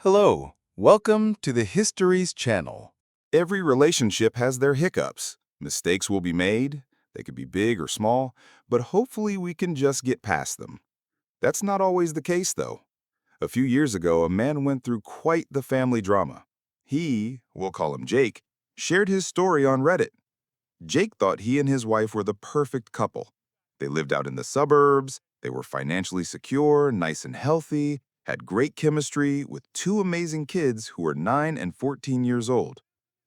Hello, welcome to the Histories channel. Every relationship has their hiccups. Mistakes will be made, they could be big or small, but hopefully we can just get past them. That's not always the case, though. A few years ago, a man went through quite the family drama. He, we'll call him Jake, shared his story on Reddit. Jake thought he and his wife were the perfect couple. They lived out in the suburbs, they were financially secure, nice and healthy, had great chemistry with two amazing kids who were 9 and 14 years old.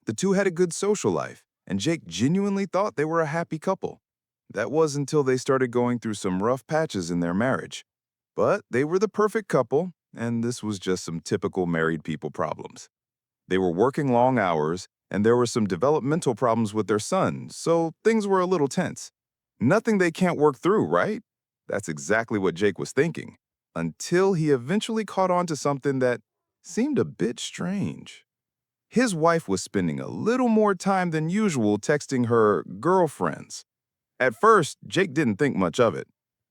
The two had a good social life, and Jake genuinely thought they were a happy couple. That was until they started going through some rough patches in their marriage. But they were the perfect couple, and this was just some typical married people problems. They were working long hours, and there were some developmental problems with their son, so things were a little tense. Nothing they can't work through, right? That's exactly what Jake was thinking, until he eventually caught on to something that seemed a bit strange. His wife was spending a little more time than usual texting her girlfriends. At first, Jake didn't think much of it.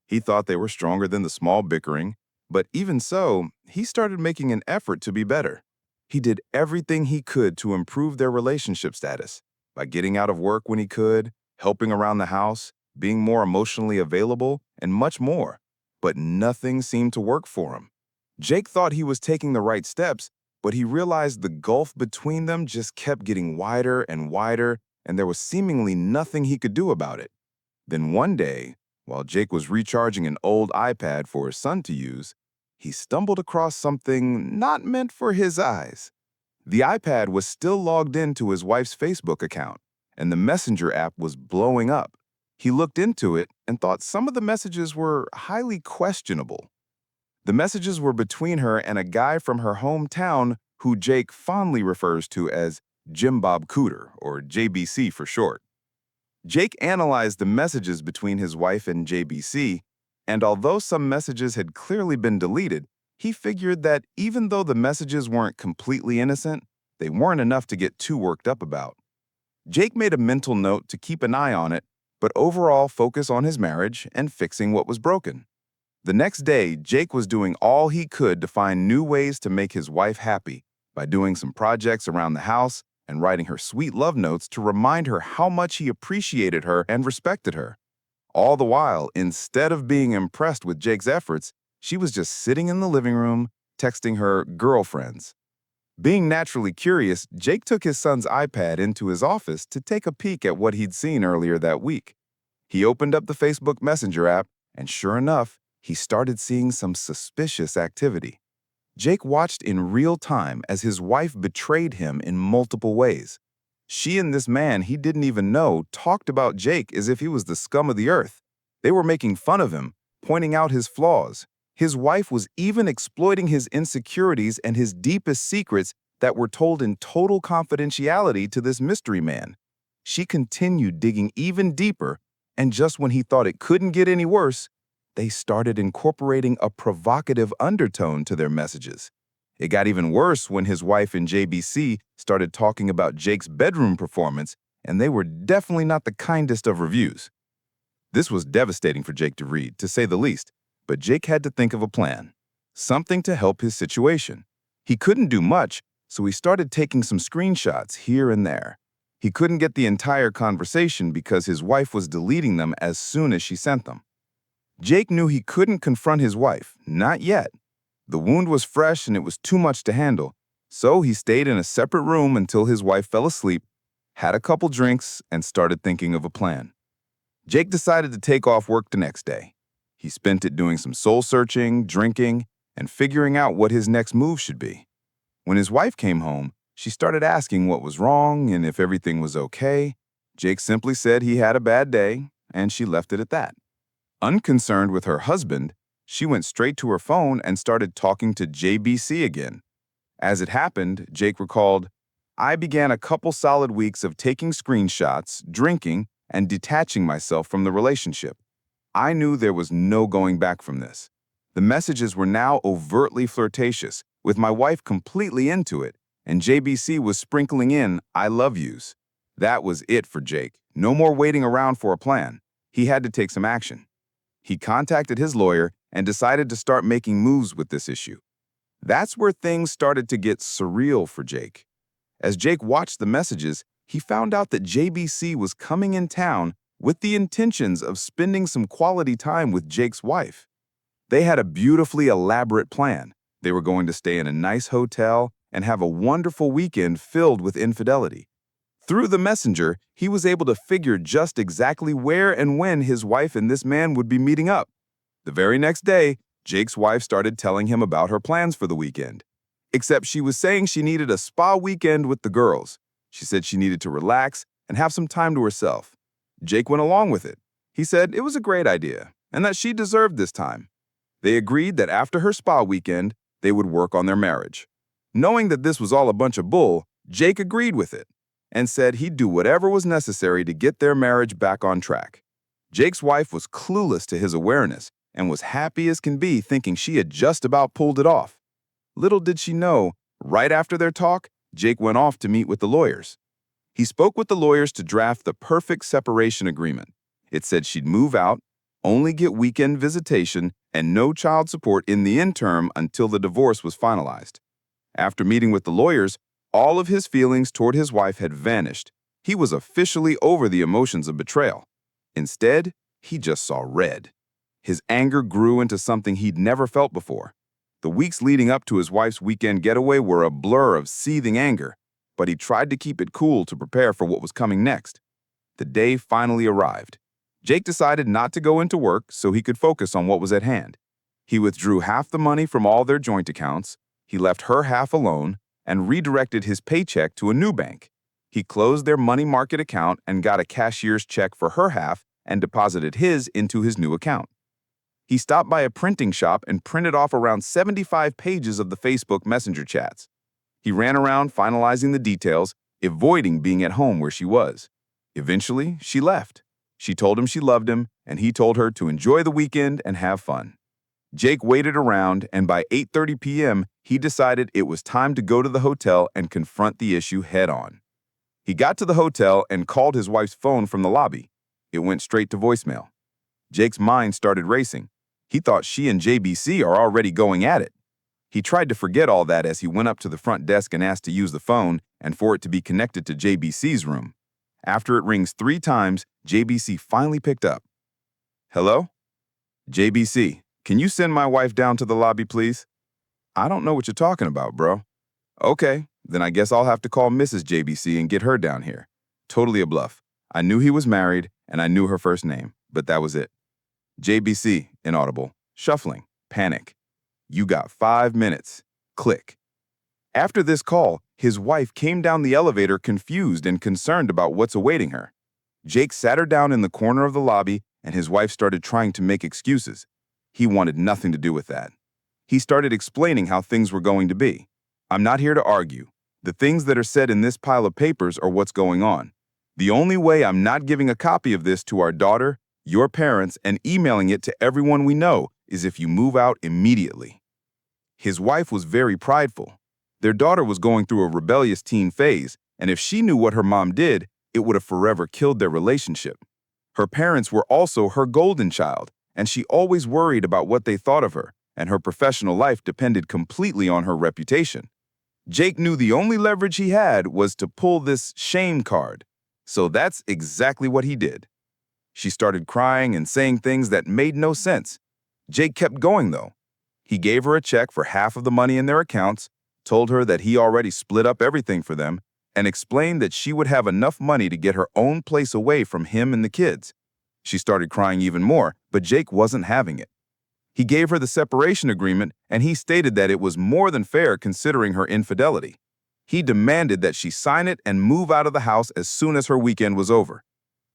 He thought they were stronger than the small bickering, but even so, he started making an effort to be better. He did everything he could to improve their relationship status by getting out of work when he could, helping around the house, being more emotionally available, and much more. But nothing seemed to work for him. Jake thought he was taking the right steps, but he realized the gulf between them just kept getting wider and wider, and there was seemingly nothing he could do about it. Then one day, while Jake was recharging an old iPad for his son to use, he stumbled across something not meant for his eyes. The iPad was still logged into his wife's Facebook account, and the Messenger app was blowing up. He looked into it and thought some of the messages were highly questionable. The messages were between her and a guy from her hometown who Jake fondly refers to as Jim Bob Cooter, or JBC for short. Jake analyzed the messages between his wife and JBC, and although some messages had clearly been deleted, he figured that even though the messages weren't completely innocent, they weren't enough to get too worked up about. Jake made a mental note to keep an eye on it, but overall focus on his marriage and fixing what was broken. The next day, Jake was doing all he could to find new ways to make his wife happy by doing some projects around the house and writing her sweet love notes to remind her how much he appreciated her and respected her. All the while, instead of being impressed with Jake's efforts, she was just sitting in the living room, texting her girlfriends. Being naturally curious, Jake took his son's iPad into his office to take a peek at what he'd seen earlier that week. He opened up the Facebook Messenger app, and sure enough, he started seeing some suspicious activity. Jake watched in real time as his wife betrayed him in multiple ways. She and this man he didn't even know talked about Jake as if he was the scum of the earth. They were making fun of him, pointing out his flaws. His wife was even exploiting his insecurities and his deepest secrets that were told in total confidentiality to this mystery man. She continued digging even deeper, and just when he thought it couldn't get any worse, they started incorporating a provocative undertone to their messages. It got even worse when his wife and JBC started talking about Jake's bedroom performance, and they were definitely not the kindest of reviews. This was devastating for Jake to read, to say the least, but Jake had to think of a plan, something to help his situation. He couldn't do much, so he started taking some screenshots here and there. He couldn't get the entire conversation because his wife was deleting them as soon as she sent them. Jake knew he couldn't confront his wife, not yet. The wound was fresh and it was too much to handle, so he stayed in a separate room until his wife fell asleep, had a couple drinks, and started thinking of a plan. Jake decided to take off work the next day. He spent it doing some soul-searching, drinking, and figuring out what his next move should be. When his wife came home, she started asking what was wrong and if everything was okay. Jake simply said he had a bad day, and she left it at that. Unconcerned with her husband, she went straight to her phone and started talking to JBC again. As it happened, Jake recalled, "I began a couple solid weeks of taking screenshots, drinking, and detaching myself from the relationship. I knew there was no going back from this. The messages were now overtly flirtatious, with my wife completely into it, and JBC was sprinkling in 'I love yous.' That was it for Jake. No more waiting around for a plan. He had to take some action. He contacted his lawyer and decided to start making moves with this issue. That's where things started to get surreal for Jake. As Jake watched the messages, he found out that JBC was coming in town with the intentions of spending some quality time with Jake's wife. They had a beautifully elaborate plan. They were going to stay in a nice hotel and have a wonderful weekend filled with infidelity. Through the messenger, he was able to figure just exactly where and when his wife and this man would be meeting up. The very next day, Jake's wife started telling him about her plans for the weekend. Except she was saying she needed a spa weekend with the girls. She said she needed to relax and have some time to herself. Jake went along with it. He said it was a great idea and that she deserved this time. They agreed that after her spa weekend, they would work on their marriage. Knowing that this was all a bunch of bull, Jake agreed with it and said he'd do whatever was necessary to get their marriage back on track. Jake's wife was clueless to his awareness and was happy as can be, thinking she had just about pulled it off. Little did she know, right after their talk, Jake went off to meet with the lawyers. He spoke with the lawyers to draft the perfect separation agreement. It said she'd move out, only get weekend visitation, and no child support in the interim until the divorce was finalized. After meeting with the lawyers, all of his feelings toward his wife had vanished. He was officially over the emotions of betrayal. Instead, he just saw red. His anger grew into something he'd never felt before. The weeks leading up to his wife's weekend getaway were a blur of seething anger, but he tried to keep it cool to prepare for what was coming next. The day finally arrived. Jake decided not to go into work so he could focus on what was at hand. He withdrew half the money from all their joint accounts, he left her half alone, and redirected his paycheck to a new bank. He closed their money market account and got a cashier's check for her half and deposited his into his new account. He stopped by a printing shop and printed off around 75 pages of the Facebook Messenger chats. He ran around finalizing the details, avoiding being at home where she was. Eventually, she left. She told him she loved him, and he told her to enjoy the weekend and have fun. Jake waited around, and by 8:30 p.m., he decided it was time to go to the hotel and confront the issue head-on. He got to the hotel and called his wife's phone from the lobby. It went straight to voicemail. Jake's mind started racing. He thought she and JBC are already going at it. He tried to forget all that as he went up to the front desk and asked to use the phone and for it to be connected to JBC's room. After it rings 3 times, JBC finally picked up. Hello? JBC, can you send my wife down to the lobby, please? I don't know what you're talking about, bro. Okay, then I guess I'll have to call Mrs. JBC and get her down here. Totally a bluff. I knew he was married and I knew her first name, but that was it. JBC, inaudible, shuffling, panic. You got 5 minutes. Click. After this call, his wife came down the elevator confused and concerned about what's awaiting her. Jake sat her down in the corner of the lobby and his wife started trying to make excuses. He wanted nothing to do with that. He started explaining how things were going to be. I'm not here to argue. The things that are said in this pile of papers are what's going on. The only way I'm not giving a copy of this to our daughter, your parents, and emailing it to everyone we know is if you move out immediately. His wife was very prideful. Their daughter was going through a rebellious teen phase, and if she knew what her mom did, it would have forever killed their relationship. Her parents were also her golden child, and she always worried about what they thought of her, and her professional life depended completely on her reputation. Jake knew the only leverage he had was to pull this shame card, so that's exactly what he did. She started crying and saying things that made no sense. Jake kept going, though. He gave her a check for half of the money in their accounts, told her that he already split up everything for them, and explained that she would have enough money to get her own place away from him and the kids. She started crying even more, but Jake wasn't having it. He gave her the separation agreement, and he stated that it was more than fair considering her infidelity. He demanded that she sign it and move out of the house as soon as her weekend was over.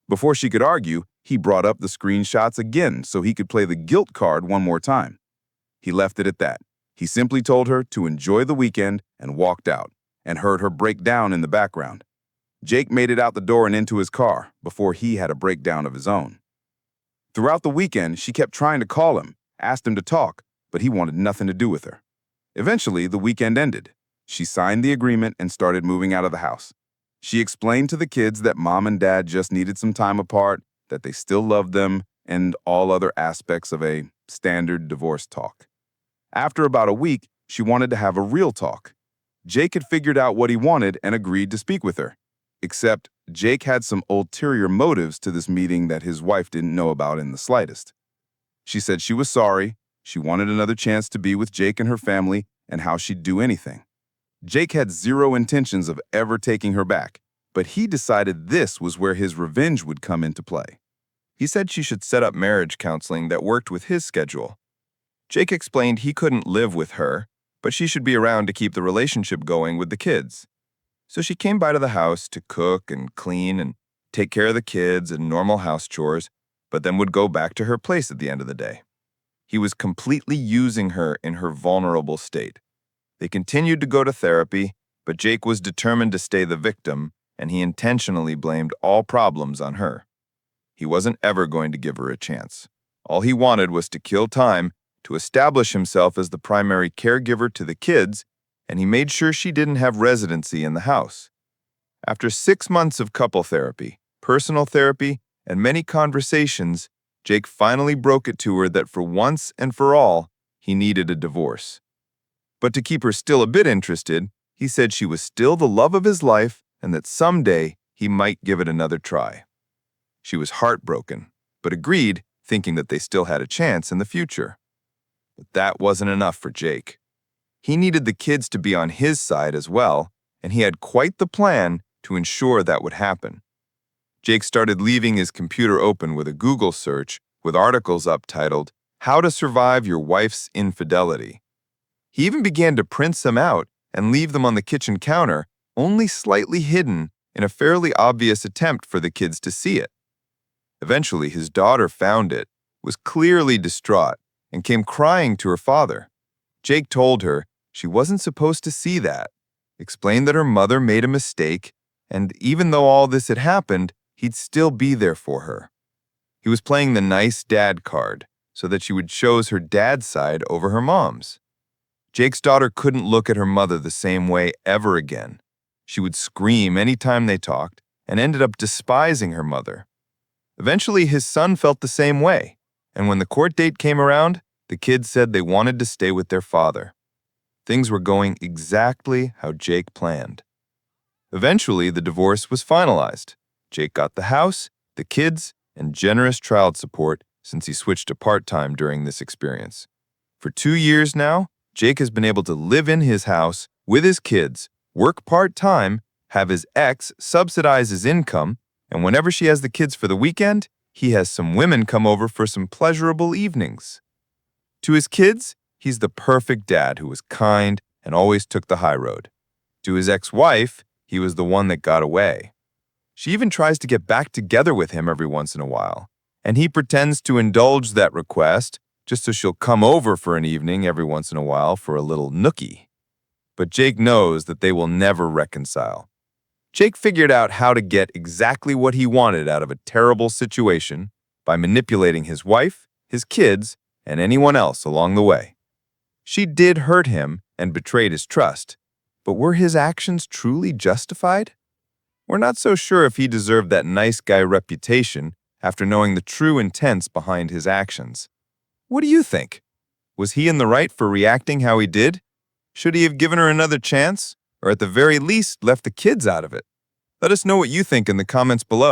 Before she could argue, he brought up the screenshots again so he could play the guilt card one more time. He left it at that. He simply told her to enjoy the weekend and walked out, and heard her break down in the background. Jake made it out the door and into his car before he had a breakdown of his own. Throughout the weekend, she kept trying to call him, asked him to talk, but he wanted nothing to do with her. Eventually, the weekend ended. She signed the agreement and started moving out of the house. She explained to the kids that mom and dad just needed some time apart, that they still loved them, and all other aspects of a standard divorce talk. After about a week, She wanted to have a real talk. Jake had figured out what he wanted and agreed to speak with her. Except Jake had some ulterior motives to this meeting that his wife didn't know about in the slightest. She said she was sorry, she wanted another chance to be with Jake and her family, and how she'd do anything. Jake had zero intentions of ever taking her back, but he decided this was where his revenge would come into play. He said she should set up marriage counseling that worked with his schedule. Jake explained he couldn't live with her, but she should be around to keep the relationship going with the kids. So she came by to the house to cook and clean and take care of the kids and normal house chores, but then would go back to her place at the end of the day. He was completely using her in her vulnerable state. They continued to go to therapy, but Jake was determined to stay the victim, and he intentionally blamed all problems on her. He wasn't ever going to give her a chance. All he wanted was to kill time, to establish himself as the primary caregiver to the kids, and he made sure she didn't have residency in the house. After 6 months of couple therapy, personal therapy, and many conversations, Jake finally broke it to her that for once and for all, he needed a divorce. But to keep her still a bit interested, he said she was still the love of his life and that someday he might give it another try. She was heartbroken, but agreed, thinking that they still had a chance in the future. But that wasn't enough for Jake. He needed the kids to be on his side as well, and he had quite the plan to ensure that would happen. Jake started leaving his computer open with a Google search with articles uptitled, "How to Survive Your Wife's Infidelity." He even began to print some out and leave them on the kitchen counter, only slightly hidden in a fairly obvious attempt for the kids to see it. Eventually, his daughter found it, was clearly distraught, and came crying to her father. Jake told her she wasn't supposed to see that, explained that her mother made a mistake, and even though all this had happened, he'd still be there for her. He was playing the nice dad card so that she would choose her dad's side over her mom's. Jake's daughter couldn't look at her mother the same way ever again. She would scream anytime they talked and ended up despising her mother. Eventually, his son felt the same way, and when the court date came around, the kids said they wanted to stay with their father. Things were going exactly how Jake planned. Eventually, the divorce was finalized. Jake got the house, the kids, and generous child support since he switched to part-time during this experience. For 2 years now, Jake has been able to live in his house with his kids, work part-time, have his ex subsidize his income, and whenever she has the kids for the weekend, he has some women come over for some pleasurable evenings. To his kids, he's the perfect dad who was kind and always took the high road. To his ex-wife, he was the one that got away. She even tries to get back together with him every once in a while, and he pretends to indulge that request just so she'll come over for an evening every once in a while for a little nookie. But Jake knows that they will never reconcile. Jake figured out how to get exactly what he wanted out of a terrible situation by manipulating his wife, his kids, and anyone else along the way. She did hurt him and betrayed his trust, but were his actions truly justified? We're not so sure if he deserved that nice guy reputation after knowing the true intents behind his actions. What do you think? Was he in the right for reacting how he did? Should he have given her another chance, or at the very least left the kids out of it? Let us know what you think in the comments below.